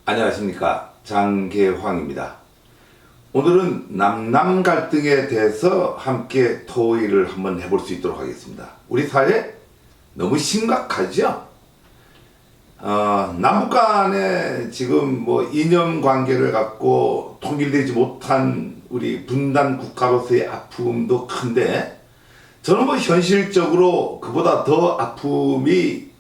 안녕하십니까, 장계황입니다. 오늘은 남남 갈등에 대해서 함께 토의를 한번 해볼 수 있도록 하겠습니다. 우리 사회 너무 심각하죠? 남북 간에 지금 뭐 이념 관계를 갖고 통일되지 못한 우리 분단 국가로서의 아픔도 큰데, 저는 뭐 현실적으로 그보다 더 아픔이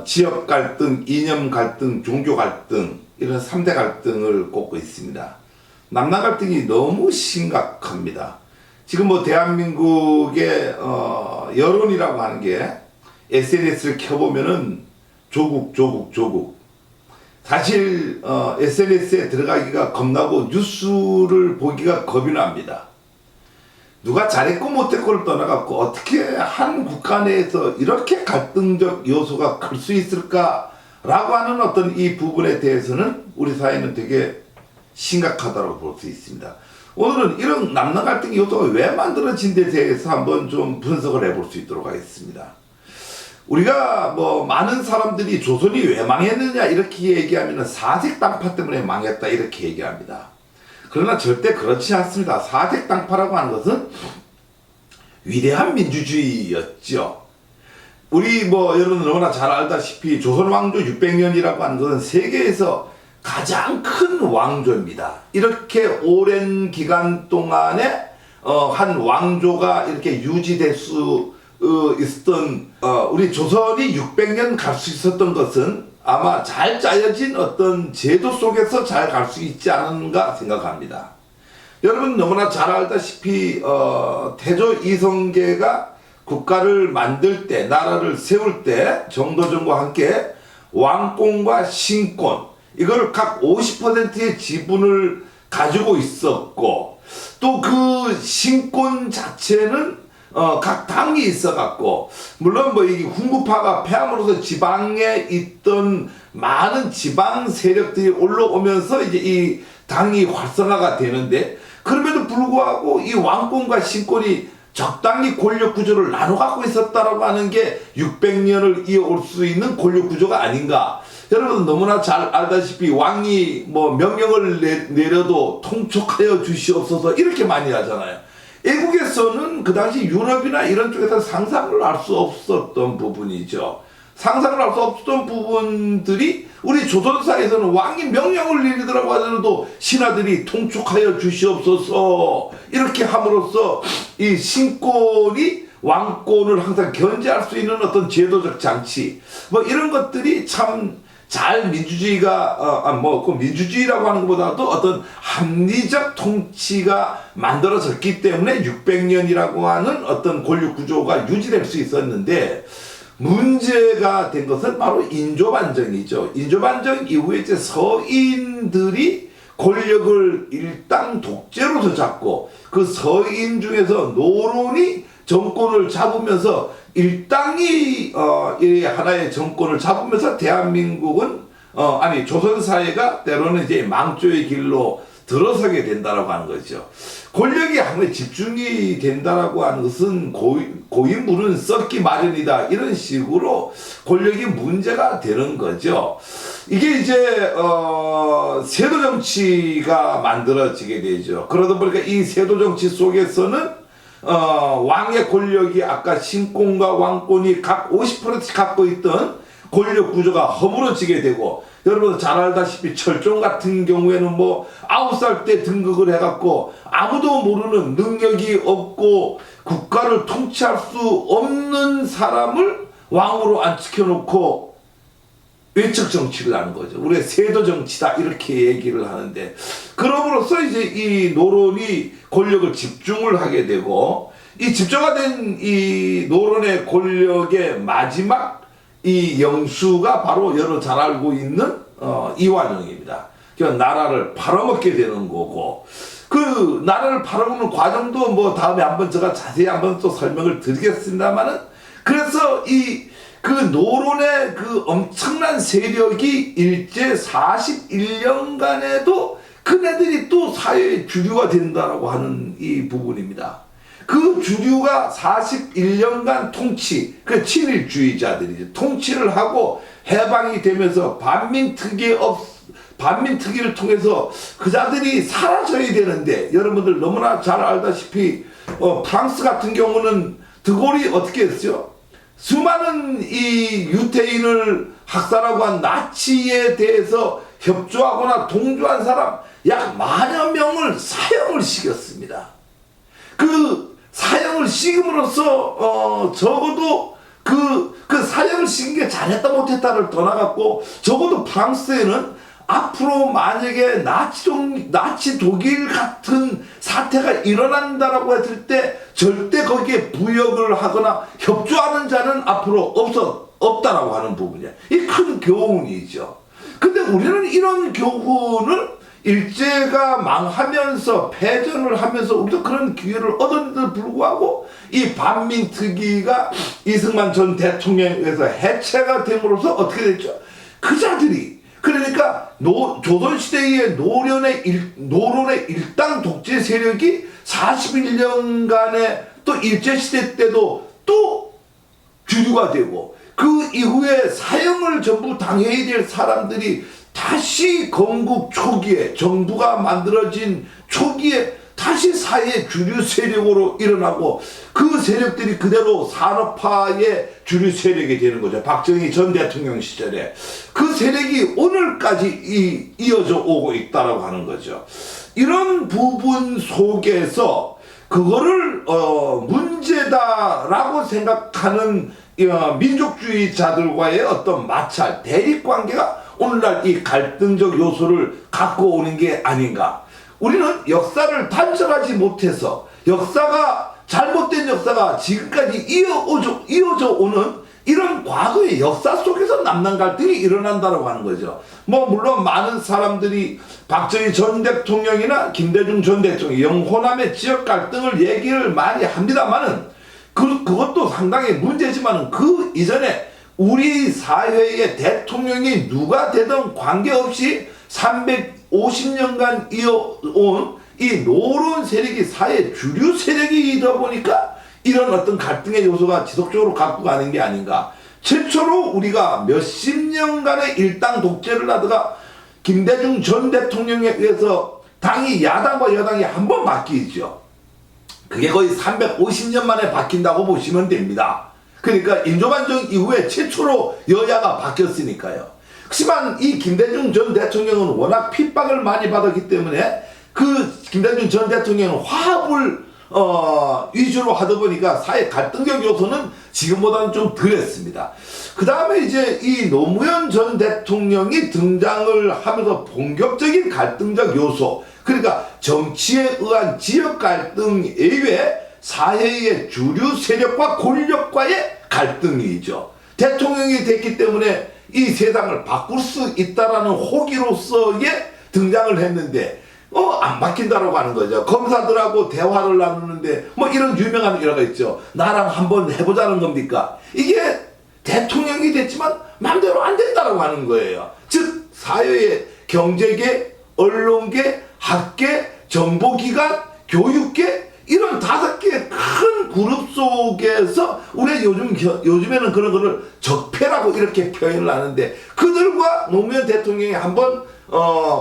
지역 갈등, 이념 갈등, 종교 갈등, 이런 3대 갈등을 꼽고 있습니다. 남남 갈등이 너무 심각합니다. 지금 뭐 대한민국의 여론이라고 하는 게 SNS를 켜보면은 조국. 사실 SNS에 들어가기가 겁나고 뉴스를 보기가 겁이 납니다. 누가 잘했고 못했고를 떠나갖고 어떻게 한 국가 내에서 이렇게 갈등적 요소가 클 수 있을까라고 하는 어떤 이 부분에 대해서는 우리 사회는 되게 심각하다고 볼 수 있습니다. 오늘은 이런 남남 갈등 요소가 왜 만들어진 데 대해서 한번 좀 분석을 해볼 수 있도록 하겠습니다. 우리가 뭐 많은 사람들이 조선이 왜 망했느냐 이렇게 얘기하면 사색 당파 때문에 망했다 이렇게 얘기합니다. 그러나 절대 그렇지 않습니다. 사색 당파라고 하는 것은 위대한 민주주의였죠. 우리 뭐 여러분 너무나 잘 알다시피 조선 왕조 600년이라고 하는 것은 세계에서 가장 큰 왕조입니다. 이렇게 오랜 기간 동안에 한 왕조가 이렇게 유지될 수 있었던 우리 조선이 600년 갈 수 있었던 것은 아마 잘 짜여진 어떤 제도 속에서 잘 갈 수 있지 않은가 생각합니다. 여러분 너무나 잘 알다시피 태조 이성계가 국가를 만들 때, 나라를 세울 때 정도전과 함께 왕권과 신권 이걸 각 50%의 지분을 가지고 있었고, 또 그 신권 자체는 각 당이 있어갖고, 물론 뭐 이 훈구파가 패함으로써 지방에 있던 많은 지방 세력들이 올라오면서 이제 이 당이 활성화가 되는데, 그럼에도 불구하고 이 왕권과 신권이 적당히 권력 구조를 나눠 갖고 있었다라고 하는 게 600년을 이어올 수 있는 권력 구조가 아닌가. 여러분 너무나 잘 알다시피 왕이 뭐 명령을 내려도 통촉하여 주시옵소서 이렇게 많이 하잖아요. 애국에서는 그 당시 유럽이나 이런 쪽에서 상상을 할 수 없었던 부분이죠. 상상을 할 수 없었던 부분들이 우리 조선사에서는 왕이 명령을 내리더라고 하더라도 신하들이 통촉하여 주시옵소서 이렇게 함으로써 이 신권이 왕권을 항상 견제할 수 있는 어떤 제도적 장치 뭐 이런 것들이 참 잘 민주주의가 그 민주주의라고 하는 것보다도 어떤 합리적 통치가 만들어졌기 때문에 600년이라고 하는 어떤 권력 구조가 유지될 수 있었는데, 문제가 된 것은 바로 인조반정이죠. 인조반정 이후에 이제 서인들이 권력을 일당 독재로 잡고, 그 서인 중에서 노론이 정권을 잡으면서 일당이 하나의 정권을 잡으면서 대한민국은 조선 사회가 때로는 이제 망조의 길로 들어서게 된다라고 하는 거죠. 권력이 한번 집중이 된다라고 하는 것은 고인물은 썩기 마련이다 이런 식으로 권력이 문제가 되는 거죠. 이게 이제 세도 정치가 만들어지게 되죠. 그러다 보니까 이 세도 정치 속에서는 왕의 권력이 아까 신권과 왕권이 각 50%씩 갖고 있던 권력 구조가 허물어지게 되고, 여러분 잘 알다시피 철종 같은 경우에는 뭐 9살 때 등극을 해갖고 아무도 모르는 능력이 없고 국가를 통치할 수 없는 사람을 왕으로 안치켜놓고 외척 정치를 하는 거죠. 우리가 세도 정치다 이렇게 얘기를 하는데, 그럼으로써 이제 이 노론이 권력을 집중을 하게 되고, 이 집중화된 이 노론의 권력의 마지막 이 영수가 바로 여러분 잘 알고 있는 이완용입니다. 그러니까 나라를 팔아먹게 되는 거고, 그 나라를 팔아먹는 과정도 뭐 다음에 한번 제가 자세히 한번 또 설명을 드리겠습니다만은, 그래서 그 노론의 그 엄청난 세력이 일제 41년간에도 그네들이 또 사회의 주류가 된다라고 하는 이 부분입니다. 그 주류가 41년간 통치, 그 친일주의자들이 통치를 하고 해방이 되면서 반민특위를 통해서 그자들이 사라져야 되는데, 여러분들 너무나 잘 알다시피 프랑스 같은 경우는 드골이 어떻게 했죠? 수많은 이 유태인을 학살하고 한 나치에 대해서 협조하거나 동조한 사람 약 10,000여 명을 사형을 시켰습니다. 그 사형을 시킴으로써 적어도 그 사형을 시킨 게 잘했다 못했다를 떠나갖고, 적어도 프랑스에는 앞으로 만약에 나치 독일 같은 사태가 일어난다라고 했을 때 절대 거기에 부역을 하거나 협조하는 자는 앞으로 없다라고 하는 부분이야. 이 큰 교훈이죠. 근데 우리는 이런 교훈을 일제가 망하면서 패전을 하면서 우리도 그런 기회를 얻었는데도 불구하고 이 반민특위가 이승만 전 대통령에 의해서 해체가 됨으로써 어떻게 됐죠? 그자들이, 그러니까 조선시대의 노론의 일당 독재 세력이 41년간의 또 일제시대 때도 또 주류가 되고, 그 이후에 사형을 전부 당해야 될 사람들이 다시 건국 초기에, 정부가 만들어진 초기에 다시 사회 주류 세력으로 일어나고, 그 세력들이 그대로 산업화의 주류 세력이 되는 거죠. 박정희 전 대통령 시절에 그 세력이 오늘까지 이어져 오고 있다라고 하는 거죠. 이런 부분 속에서 그거를 문제다라고 생각하는 민족주의자들과의 어떤 마찰, 대립관계가 오늘날 이 갈등적 요소를 갖고 오는 게 아닌가. 우리는 역사를 단정하지 못해서 잘못된 역사가 지금까지 이어져 오는 이런 과거의 역사 속에서 남남 갈등이 일어난다고 하는 거죠. 물론 많은 사람들이 박정희 전 대통령이나 김대중 전 대통령, 영호남의 지역 갈등을 얘기를 많이 합니다만은 그것도 상당히 문제지만은 그 이전에 우리 사회의 대통령이 누가 되든 관계없이 350년간 이어온 이 노론 세력이 사회 주류 세력이다 보니까 이런 어떤 갈등의 요소가 지속적으로 갖고 가는 게 아닌가. 최초로 우리가 몇십 년간의 일당 독재를 하다가 김대중 전 대통령에 의해서 당이 야당과 여당이 한 번 바뀌죠. 그게 거의 350년 만에 바뀐다고 보시면 됩니다. 그러니까 인조반정 이후에 최초로 여야가 바뀌었으니까요. 하지만 이 김대중 전 대통령은 워낙 핍박을 많이 받았기 때문에 그 김대중 전 대통령은 화합을 위주로 하다 보니까 사회 갈등적 요소는 지금보다는 좀 덜했습니다. 그 다음에 이제 이 노무현 전 대통령이 등장을 하면서 본격적인 갈등적 요소, 그러니까 정치에 의한 지역 갈등 이외에 사회의 주류 세력과 권력과의 갈등이죠. 대통령이 됐기 때문에 이 세상을 바꿀 수 있다라는 호기로서의 등장을 했는데 안 바뀐다라고 하는 거죠. 검사들하고 대화를 나누는데 이런 유명한 일화가 있죠. 나랑 한번 해보자는 겁니까? 이게 대통령이 됐지만 마음대로 안 된다라고 하는 거예요. 즉 사회의 경제계, 언론계, 학계, 정보기관, 교육계, 이런 5개의 큰 그룹 속에서 우리가 요즘에는 그런 거를 적폐라고 이렇게 표현을 하는데, 그들과 노무현 대통령이 한번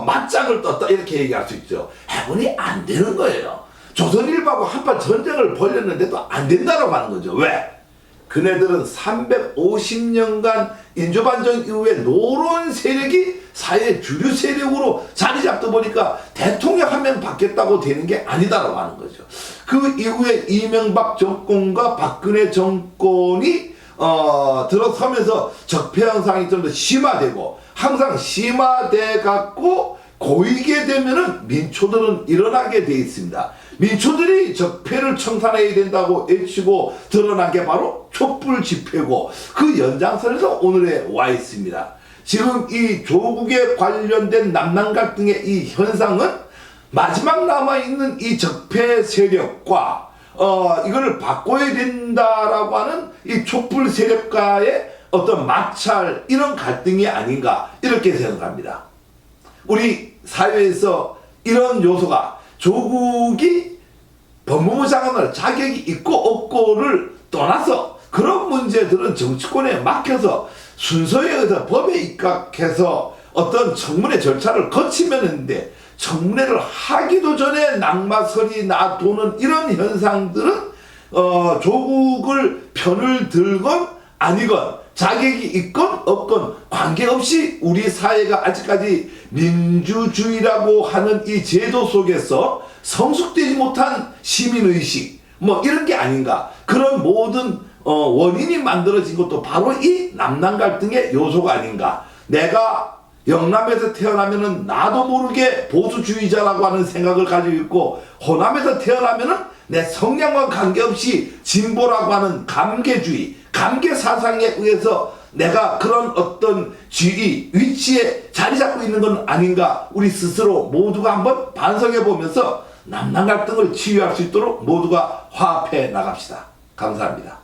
맞짱을 떴다 이렇게 얘기할 수 있죠. 해보니 안 되는 거예요. 조선일보하고 한판 전쟁을 벌였는데도 안 된다라고 하는 거죠. 왜? 그네들은 350년간 인조반정 이후에 노론 세력이 사회 주류 세력으로 자리 잡다 보니까 대통령 한 명 바뀌었다고 되는 게 아니다라고 하는 거죠. 그 이후에 이명박 정권과 박근혜 정권이 들어서면서 적폐 현상이 좀 더 심화되고, 항상 심화돼 갖고 고이게 되면은 민초들은 일어나게 돼 있습니다. 민초들이 적폐를 청산해야 된다고 외치고 드러난 게 바로 촛불 집회고, 그 연장선에서 오늘에 와 있습니다. 지금 이 조국에 관련된 남남 갈등의 이 현상은 마지막 남아있는 이 적폐 세력과 이거를 바꿔야 된다라고 하는 이 촛불 세력과의 어떤 마찰, 이런 갈등이 아닌가 이렇게 생각합니다. 우리 사회에서 이런 요소가, 조국이 법무부 장관을 자격이 있고 없고를 떠나서 그런 문제들은 정치권에 맡겨서 순서에 의해서 법에 입각해서 어떤 청문회 절차를 거치면 했는데 청문회를 하기도 전에 낙마설이 나도는 이런 현상들은 조국을 편을 들건 아니건 자격이 있건 없건 관계없이 우리 사회가 아직까지 민주주의라고 하는 이 제도 속에서 성숙되지 못한 시민의식 뭐 이런 게 아닌가. 그런 모든 원인이 만들어진 것도 바로 이 남남 갈등의 요소가 아닌가. 내가 영남에서 태어나면은 나도 모르게 보수주의자라고 하는 생각을 가지고 있고, 호남에서 태어나면은 내 성향과 관계없이 진보라고 하는 감개주의, 감개 사상에 의해서 내가 그런 어떤 지위, 위치에 자리 잡고 있는 건 아닌가. 우리 스스로 모두가 한번 반성해 보면서 남남 갈등을 치유할 수 있도록 모두가 화합해 나갑시다. 감사합니다.